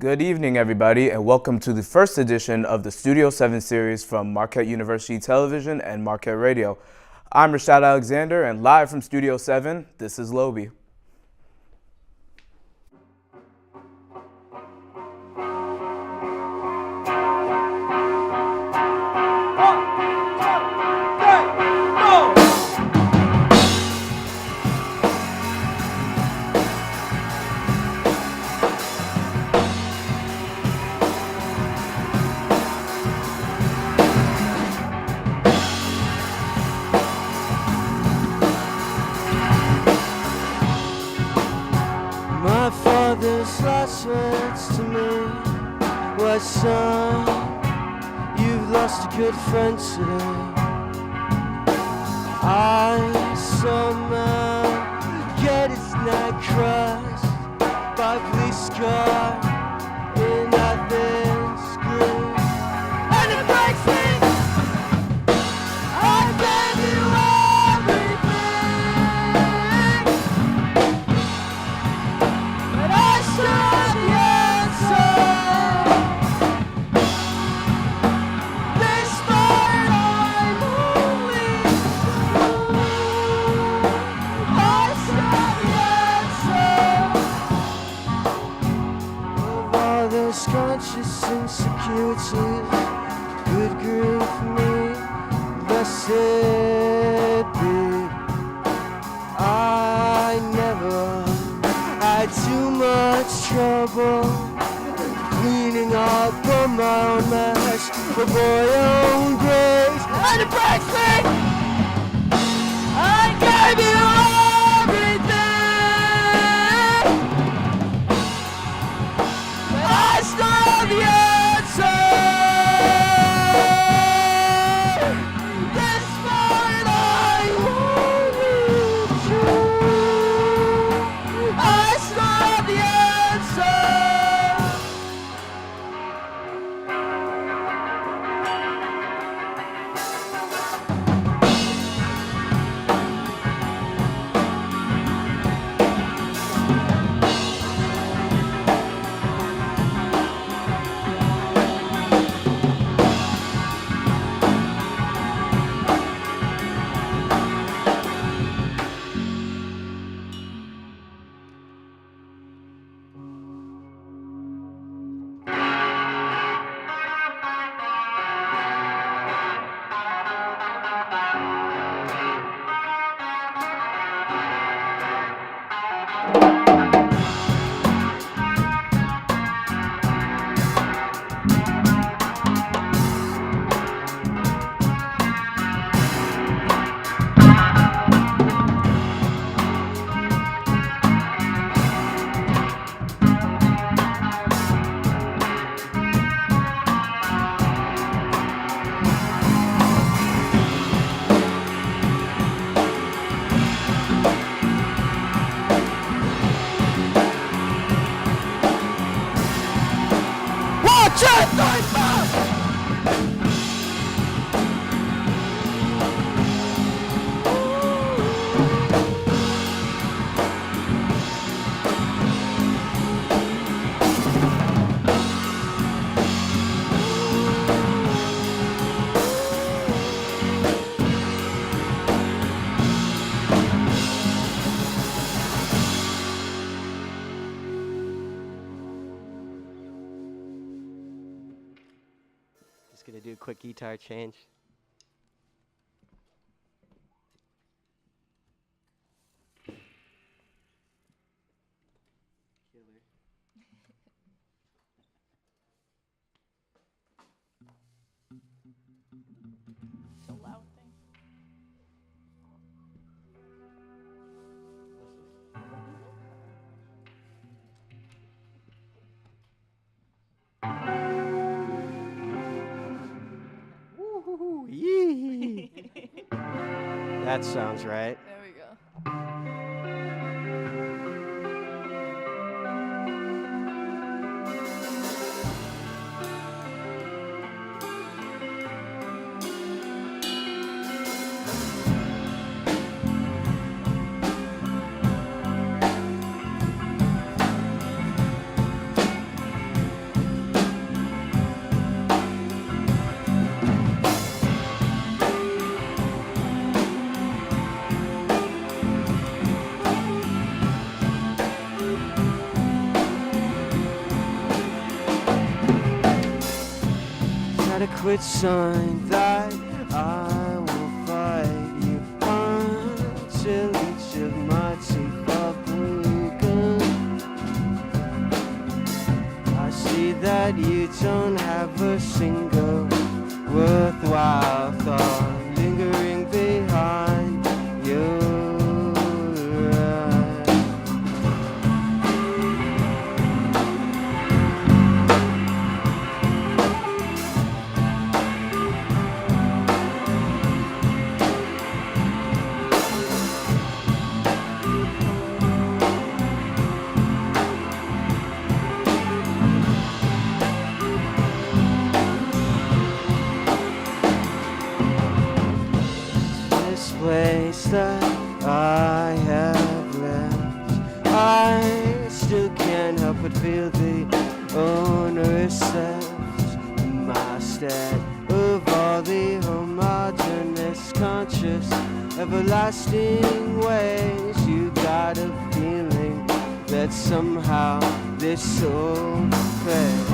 Good evening, everybody, and welcome to the first edition of the Studio 7 series from Marquette University Television and Marquette Radio. I'm Rashad Alexander, and live from Studio 7, this is LoBi. Last words to me was, son, you've lost a good friend today. I somehow get his neck crushed by a police car in Athens, Greece, and it breaks me. I gave you conscious insecurities, good grief me, blessed be. I never had too much trouble cleaning up on my own mess for my own grace, and it breaks me. I gave you the answer. This part I won't be true. I still the answer. Just gonna do a quick guitar change. So loud thing. Woo-hoo-hoo, yee. That sounds right. There we go. sacred sign that I will fight you until each of my teeth are broken. I see that you don't have a single worthwhile thought lingering behind your eyes. This place that I have left, I still can't help but feel the onerous theft in my stead of all the homogeneous, conscious, everlasting ways. You got a feeling that somehow this will fade.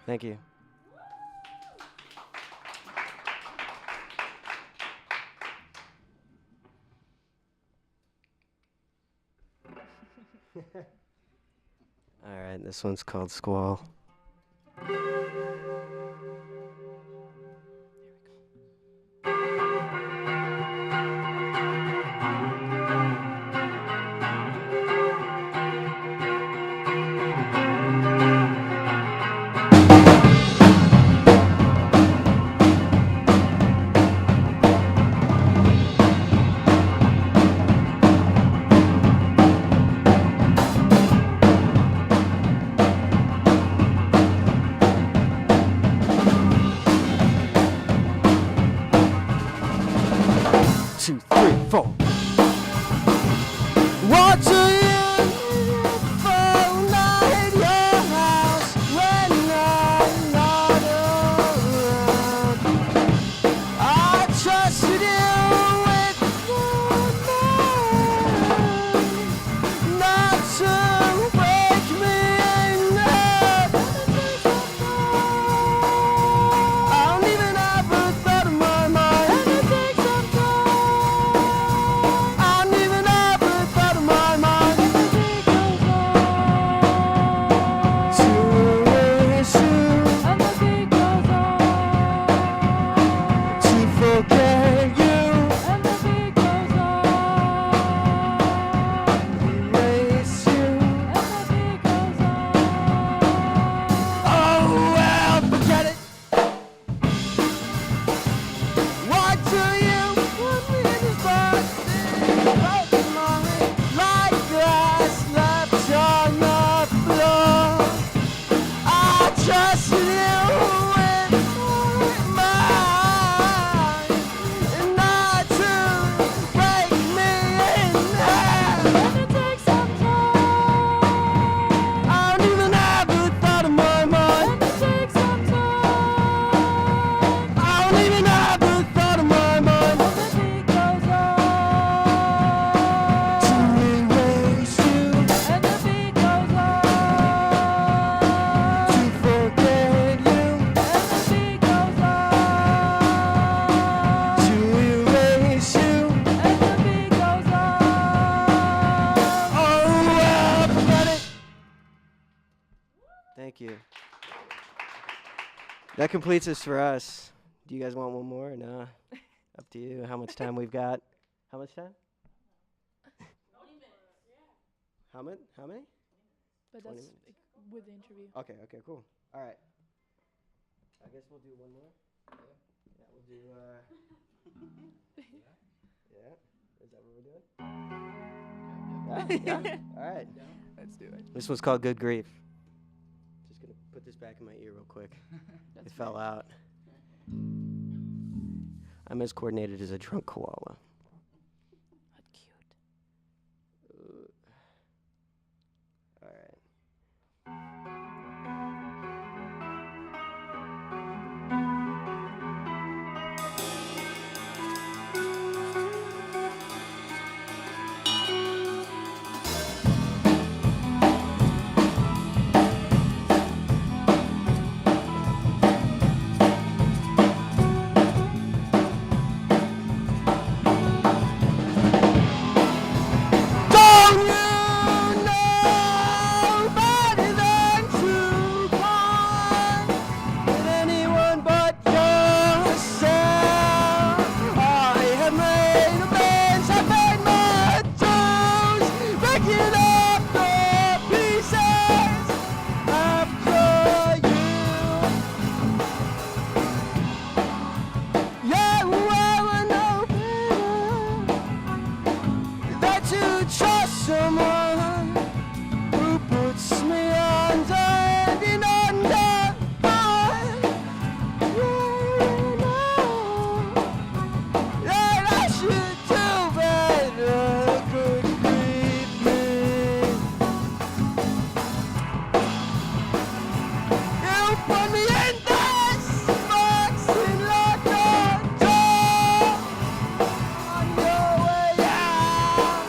Thank you. All right, this one's called Squall. Two, three, four. What do you phone at your house when I'm not around? I trusted you with your mind, not to break me in half. I don't even have a thought in my mind. I don't even have a thought in my mind. To erase you, to forget you, erase you. Oh well, forget it. Why do you put me in this box? Broken my head like glass left on the floor. I trusted you with my mind, and not to break me in half. I don't even have a thought in my mind. I don't even have a thought in my mind. To erase you, to forget you, to erase you. Oh well, forget it. Thank you. That completes us for us. Do you guys want one more or not? Up to you. How much time we've got? How much time? 20 minutes. How many? How many? But 20 that's minutes. with the interview. Okay. Okay. Cool. All right. I guess we'll do one more. Yeah. We'll do. Yeah. Is that what we're doing? Yeah. All right. Let's do it. This one's called Good Grief. Just gonna put this back in my ear real quick. It fell out. I'm as coordinated as a drunk koala. That's cute. All right. Someone who puts me under and under. You know that I should do better. Could grieve me. You put me in this box and lock the door on your way out.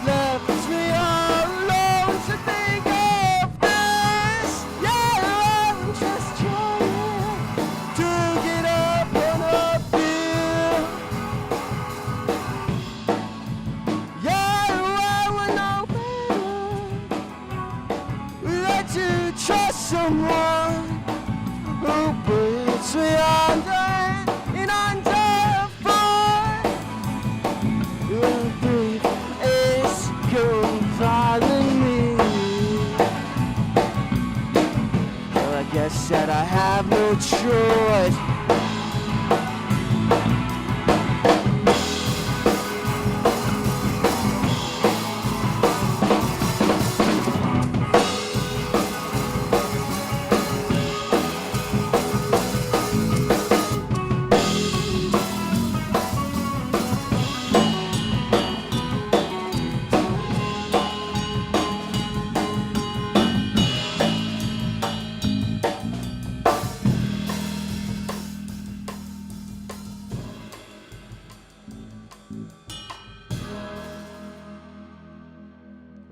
Left me all alone to think of this. Yeah, I'm just trying to get up on a bill. Yeah, I would know better than to trust someone who puts me under and under for your grief is confining me. Well, I guess that I have no choice.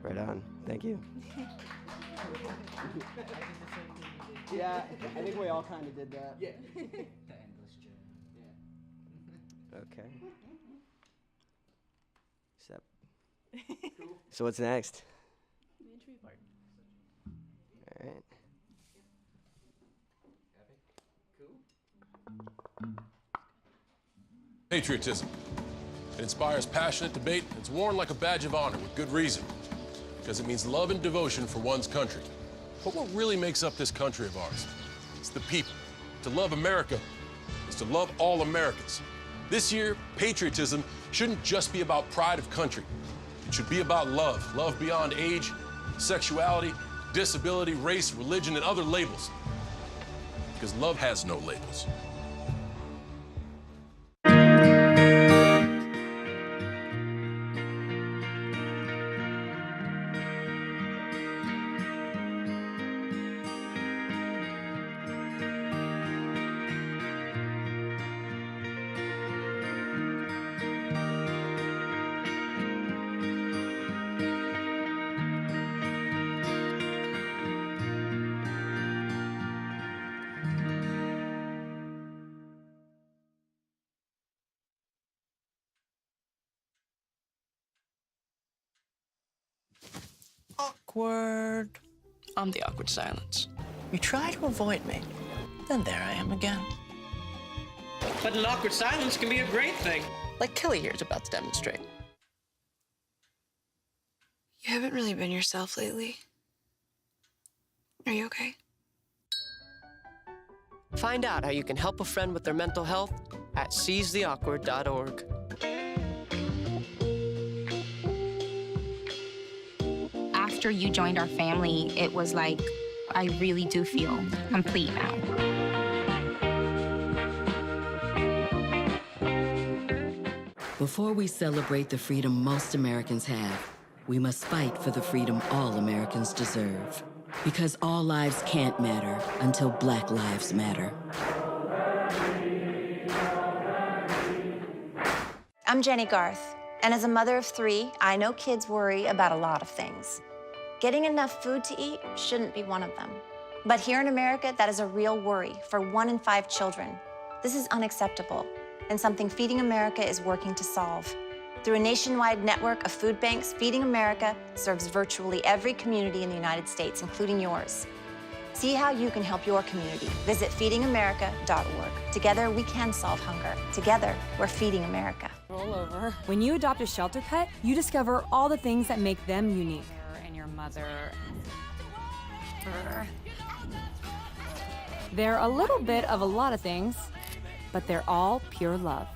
Right on. Thank you. Yeah, I think we all kind of did that. Yeah. The endless journey. Yeah. Okay. Except. So what's next? The interview part. All right. Patriotism. It inspires passionate debate. It's worn like a badge of honor with good reason, because it means love and devotion for one's country. But what really makes up this country of ours? It's the people. To love America is to love all Americans. This year, patriotism shouldn't just be about pride of country. It should be about love. Love beyond age, sexuality, disability, race, religion, and other labels. Because love has no labels. Awkward. I'm the awkward silence. You try to avoid me, then there I am again. But an awkward silence can be a great thing. Like Kelly here is about to demonstrate. You haven't really been yourself lately. Are you okay? Find out how you can help a friend with their mental health at seizetheawkward.org. After you joined our family, it was like, I really do feel complete now. Before we celebrate the freedom most Americans have, we must fight for the freedom all Americans deserve. Because all lives can't matter until Black lives matter. I'm Jenny Garth, and as a mother of 3, I know kids worry about a lot of things. Getting enough food to eat shouldn't be one of them. But here in America, that is a real worry for 1 in 5 children. This is unacceptable, and something Feeding America is working to solve. Through a nationwide network of food banks, Feeding America serves virtually every community in the United States, including yours. See how you can help your community. Visit feedingamerica.org. Together, we can solve hunger. Together, we're Feeding America. Roll over. When you adopt a shelter pet, you discover all the things that make them unique. And your mother. They're a little bit of a lot of things, but they're all pure love.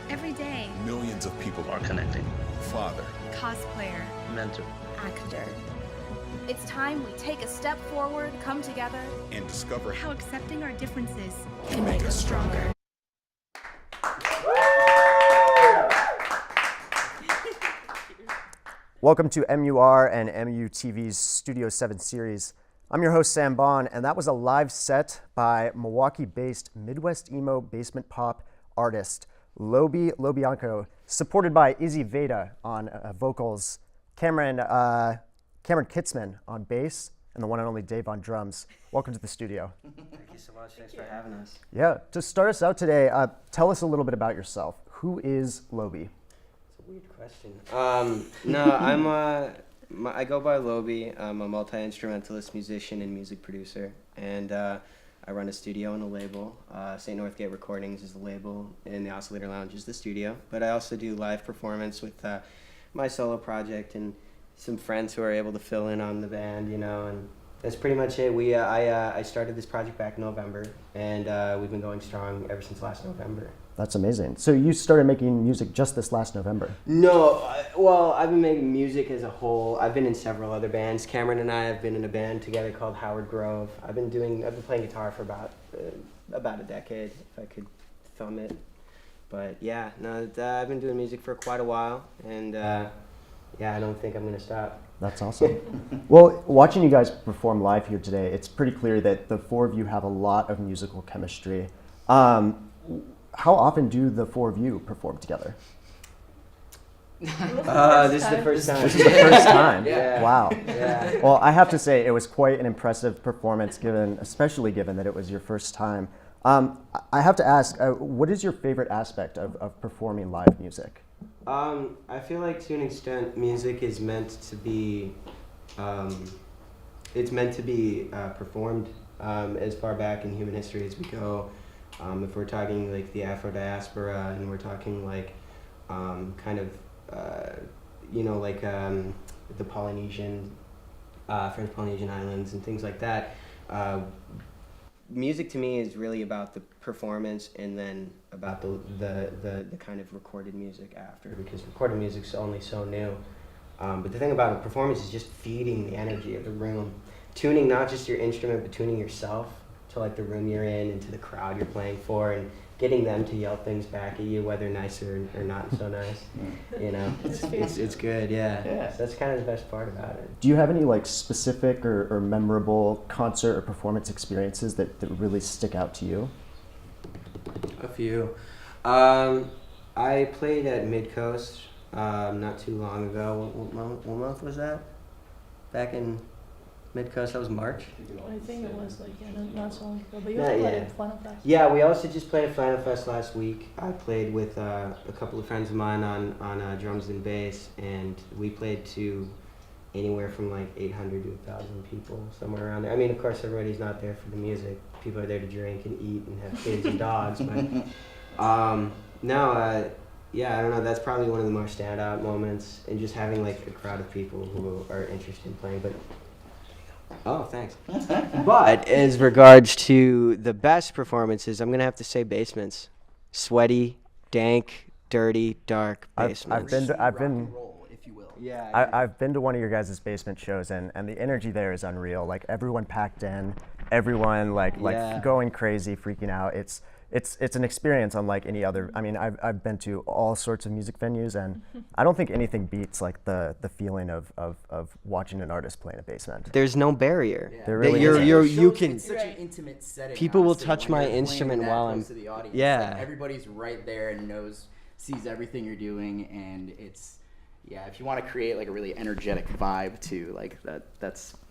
Every day, millions of people are connecting. Father, cosplayer, mentor, actor. It's time we take a step forward, come together, and discover how accepting our differences can make us stronger. Welcome to MUR and MUTV's Studio 7 series. I'm your host, Sam Bond, and that was a live set by Milwaukee-based Midwest emo basement pop artist LoBi, supported by Izzy Veda on vocals, Cameron Kitzman on bass, and the one and only Dave on drums. Welcome to the studio. Thank you so much. Thanks for having us. Yeah, to start us out today, tell us a little bit about yourself. Who is LoBi? It's a weird question. I go by LoBi. I'm a multi-instrumentalist, musician, and music producer, and I run a studio and a label. St. Northgate Recordings is the label, and the Oscillator Lounge is the studio. But I also do live performance with my solo project and some friends who are able to fill in on the band, and that's pretty much it. I started this project back in November, and we've been going strong ever since last November. That's amazing. So you started making music just this last November? No, well, I've been making music as a whole. I've been in several other bands. Cameron and I have been in a band together called Howard Grove. I've been playing guitar for about a decade, if I could thumb it. But yeah, no, I've been doing music for quite a while, and I don't think I'm gonna stop. That's awesome. Well, watching you guys perform live here today, it's pretty clear that the 4 of you have a lot of musical chemistry. How often do the 4 of you perform together? This is the first time. This is the first time? Yeah. Wow. Yeah. Well, I have to say it was quite an impressive performance, especially given that it was your first time. I have to ask, what is your favorite aspect of performing live music? I feel like to an extent, music is meant to be, performed as far back in human history as we go. If we're talking like the Afro diaspora, and we're talking like the Polynesian, French Polynesian islands and things like that. Music to me is really about the performance, and then about the kind of recorded music after, because recorded music's only so new. But the thing about a performance is just feeding the energy of the room, tuning not just your instrument, but tuning yourself to like the room you're in and to the crowd you're playing for, and getting them to yell things back at you, whether nice or not so nice. It's good, yeah. So that's kind of the best part about it. Do you have any like specific or memorable concert or performance experiences that really stick out to you? A few. I played at Midcoast not too long ago. What month was that? Back in Midcoast, that was March? I think it was not so long ago, but you also played at Flannel Fest. Yeah, we also just played at Flannel Fest last week. I played with a couple of friends of mine on drums and bass, and we played to anywhere from like 800 to 1,000 people, somewhere around there. I mean, of course, everybody's not there for the music, people are there to drink and eat and have kids and dogs. But yeah, I don't know. That's probably one of the more standout moments, and just having like a crowd of people who are interested in playing. But oh, thanks. But as regards to the best performances, I'm gonna have to say basements. Sweaty, dank, dirty, dark basements. I've been. Yeah, I've been to one of your guys' basement shows, and the energy there is unreal. Like everyone packed in, everyone like going crazy, freaking out. It's an experience unlike any other. I mean, I've been to all sorts of music venues, and I don't think anything beats like the feeling of watching an artist play in a basement. There's no barrier. There really isn't. You can. It's such an intimate setting. People will honestly, touch when my you're instrument playing that while I'm. close to the audience. Yeah. Like, everybody's right there and sees everything you're doing, and it's. Yeah, if you want to create like a really energetic vibe too, like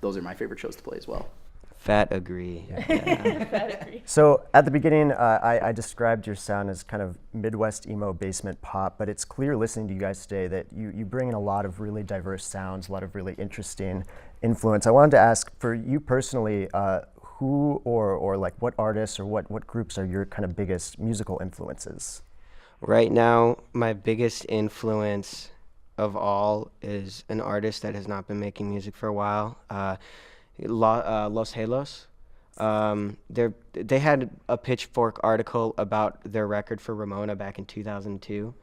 those are my favorite shows to play as well. Fat agree. Fat agree. So at the beginning, I described your sound as kind of Midwest emo basement pop, but it's clear listening to you guys today that you bring in a lot of really diverse sounds, a lot of really interesting influence. I wanted to ask, for you personally, who or like what artists or what groups are your kind of biggest musical influences? Right now, my biggest influence of all is an artist that has not been making music for a while, Los Halos. They had a Pitchfork article about their record for Ramona back in 2002,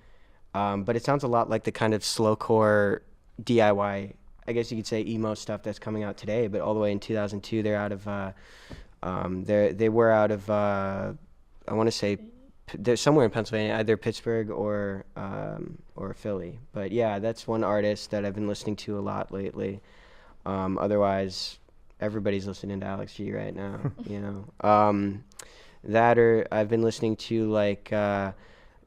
but it sounds a lot like the kind of slowcore DIY, I guess you could say emo stuff that's coming out today, but all the way in 2002 they're out of, they were out of, I want to say, they're somewhere in Pennsylvania, either Pittsburgh or Philly. But yeah, that's one artist that I've been listening to a lot lately. Otherwise, everybody's listening to Alex G right now, you know. That or I've been listening to like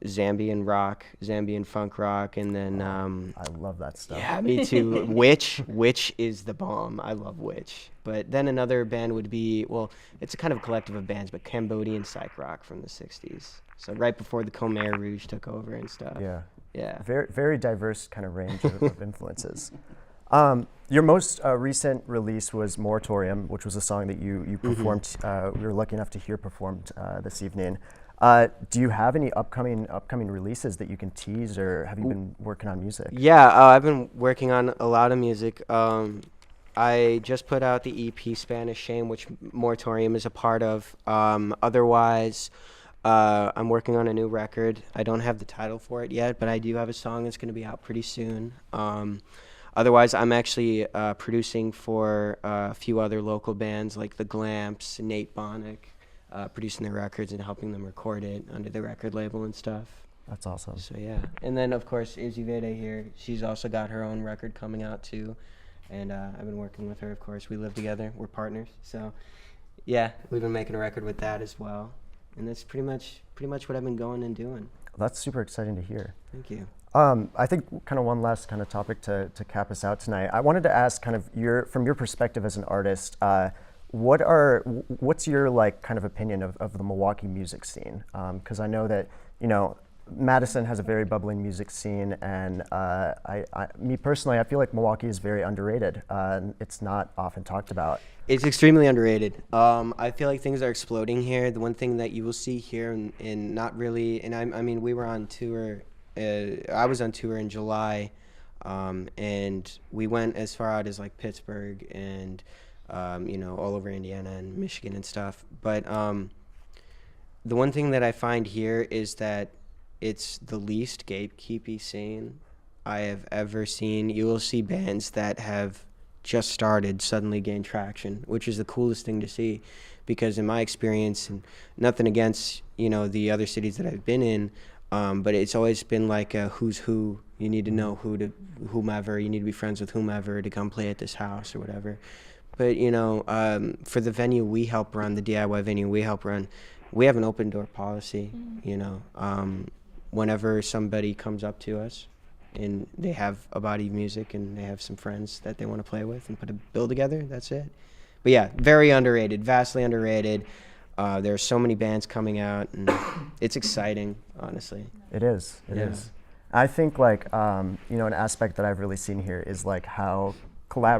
Zambian rock, Zambian funk rock, and then I love that stuff. Yeah, me too. Witch is the bomb. I love Witch. But then another band would be, well, it's a kind of a collective of bands, but Cambodian psych rock from the 60s. So right before the Khmer Rouge took over and stuff. Yeah. Yeah. Very, very diverse kind of range of influences. Your most recent release was Moratorium, which was a song that you performed. We were lucky enough to hear performed this evening. Do you have any upcoming releases that you can tease, or have you been working on music? Yeah, I've been working on a lot of music. I just put out the EP Spanish Shame, which Moratorium is a part of. Otherwise, I'm working on a new record. I don't have the title for it yet, but I do have a song that's going to be out pretty soon. Otherwise, I'm actually producing for a few other local bands like the Glamps, Nate Bonnick, producing their records and helping them record it under the record label and stuff. That's awesome. So yeah, and then of course Izzy Veda here. She's also got her own record coming out too, and I've been working with her. Of course, we live together. We're partners. So yeah, we've been making a record with that as well, and that's pretty much what I've been going and doing. That's super exciting to hear. Thank you. I think kind of one last kind of topic to cap us out tonight. I wanted to ask kind of from your perspective as an artist, what's your like kind of opinion of the Milwaukee music scene? Because I know that, you know, Madison has a very bubbling music scene, and me personally, I feel like Milwaukee is very underrated. It's not often talked about. It's extremely underrated. I feel like things are exploding here. The one thing that you will see here, and not really, and I mean, we were on tour. I was on tour in July, and we went as far out as like Pittsburgh and you know, all over Indiana and Michigan and stuff. But the one thing that I find here is that it's the least gatekeepy scene I have ever seen. You will see bands that have just started suddenly gain traction, which is the coolest thing to see, because in my experience, and nothing against, you know, the other cities that I've been in, but it's always been like a who's who. You need to know whomever, you need to be friends with whomever to come play at this house or whatever. But, you know, for the venue we help run, the DIY venue we help run, we have an open door policy, you know. Whenever somebody comes up to us and they have a body of music and they have some friends that they want to play with and put a bill together, that's it. But yeah, very underrated, vastly underrated. There are so many bands coming out, and it's exciting, honestly. It is. It is. I think like you know, an aspect that I've really seen here is like how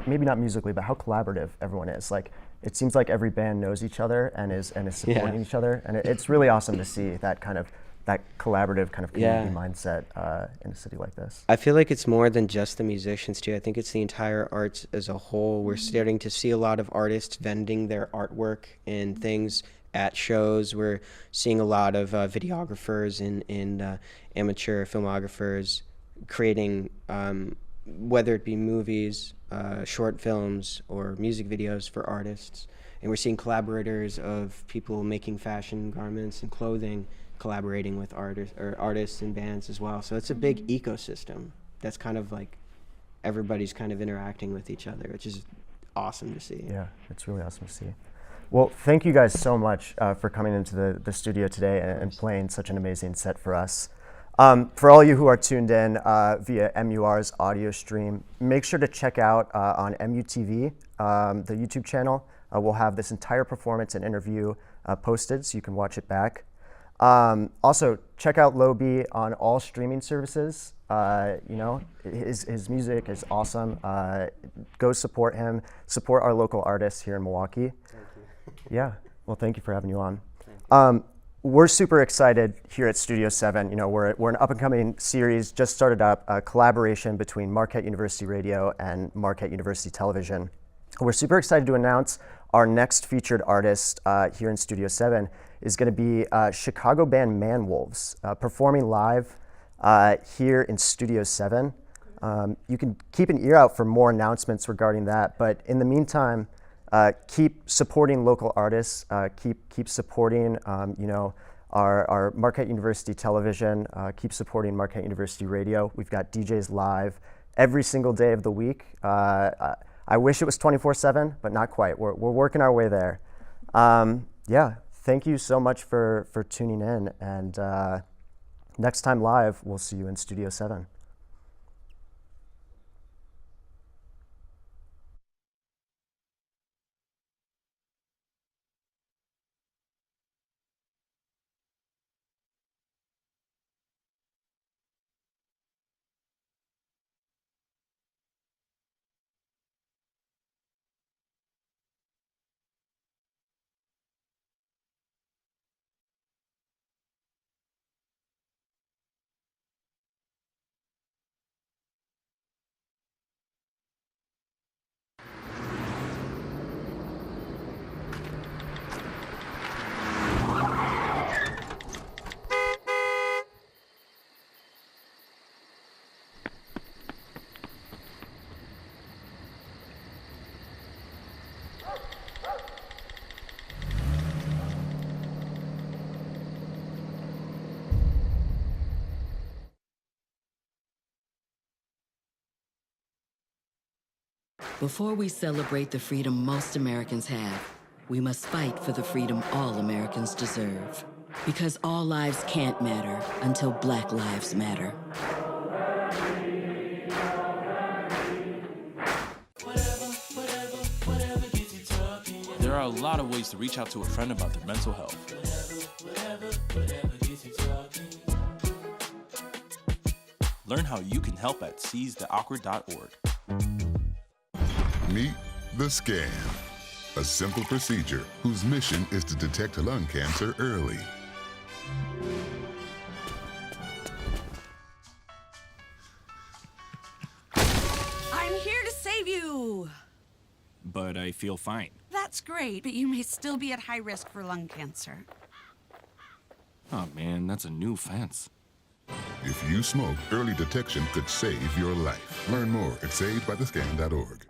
maybe not musically, but how collaborative everyone is. Like it seems like every band knows each other and is supporting each other, and it's really awesome to see that kind of collaborative kind of community mindset in a city like this. I feel like it's more than just the musicians too. I think it's the entire arts as a whole. We're starting to see a lot of artists vending their artwork and things at shows. We're seeing a lot of videographers and amateur filmographers creating, whether it be movies, short films, or music videos for artists. And we're seeing collaborators of people making fashion garments and clothing, collaborating with artists and bands as well. So it's a big ecosystem that's kind of like everybody's kind of interacting with each other, which is awesome to see. Yeah, it's really awesome to see. Well, thank you guys so much for coming into the studio today and playing such an amazing set for us. For all you who are tuned in via MUR's audio stream, make sure to check out on MUTV, the YouTube channel. We'll have this entire performance and interview posted so you can watch it back. Also, check out LoBi on all streaming services. You know, his music is awesome. Go support him. Support our local artists here in Milwaukee. Thank you. Yeah. Well, thank you for having you on. We're super excited here at Studio 7. You know, we're an up-and-coming series, just started up, a collaboration between Marquette University Radio and Marquette University Television. We're super excited to announce our next featured artist here in Studio 7 is going to be Chicago band Man Wolves, performing live here in Studio 7. You can keep an ear out for more announcements regarding that, but in the meantime, keep supporting local artists, keep supporting you know, our Marquette University Television, keep supporting Marquette University Radio. We've got DJs live every single day of the week. I wish it was 24/7, but not quite. We're working our way there. Yeah. Thank you so much for tuning in, and next time live, we'll see you in Studio 7. Before we celebrate the freedom most Americans have, we must fight for the freedom all Americans deserve. Because all lives can't matter until Black lives matter. There are a lot of ways to reach out to a friend about their mental health. Learn how you can help at seizetheawkward.org. Meet the Scan, a simple procedure whose mission is to detect lung cancer early. I'm here to save you! But I feel fine. That's great, but you may still be at high risk for lung cancer. Oh man, that's a new fence. If you smoke, early detection could save your life. Learn more at savedbythescan.org.